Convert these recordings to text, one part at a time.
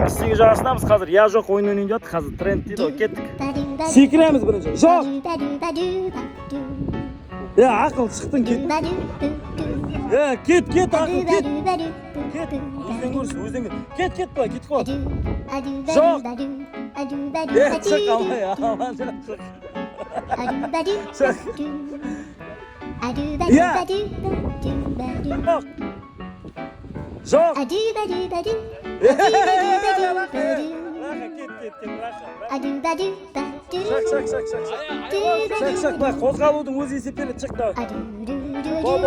2-8 жасындамыз қазір. Я жоқ ойын ойнайын деп жатыр. Қазір тренд дейді ғой. Кеттік. Секіреміз бірінші. Жоқ. Ақыл шықтың кет. Кет ақыл кет. Кет. Өзен көрсін, өзен кет. Кет былай, кетіп қой. Жоқ. Шық алмай, аман шық. Шық. Жоқ. Шақ, бақ, қозғалудың өзі есептеледі, шық да. Бол.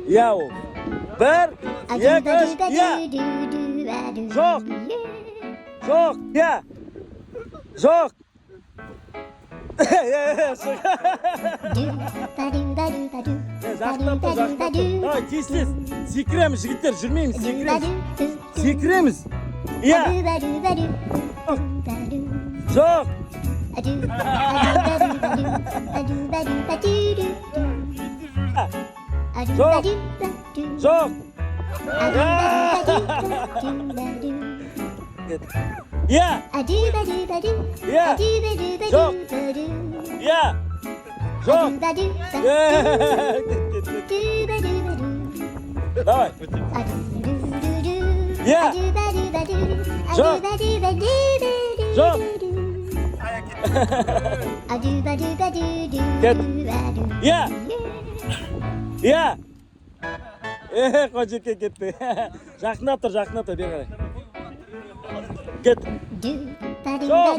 Я ол. 1, 2, 3, я. Жоқ. Я. Жоқ. Жақтап. Давай, тез. Секіреміз, жігіттер, жүрмейміз, секіреміз. Я. Жоқ. Жоқ. Я. Жоқ. Я. Жоқ. Давай. Я. Жоқ. Жоқ. Я. Қожеке кетті. Жақындап тұр, бері қарай. Кет. Жоқ.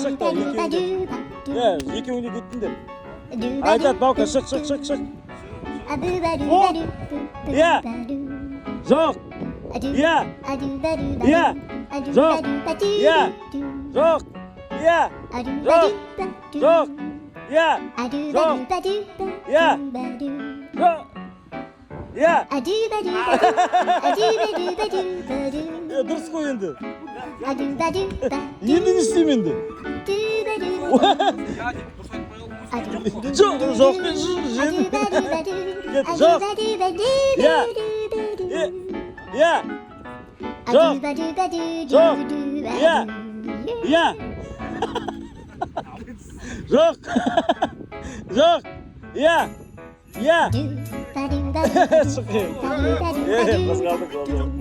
Шықта, екеуіне кеттіңдер. Айтат, баука, шық. Я. Жоқ. Я. Жоқ. Жоқ. Дұрыс қой енді. Енді не істеймін енді? Жоқ, мен жедім. Жоқ. Я. Жоқ. Я. Шықы. Басқалды қолды.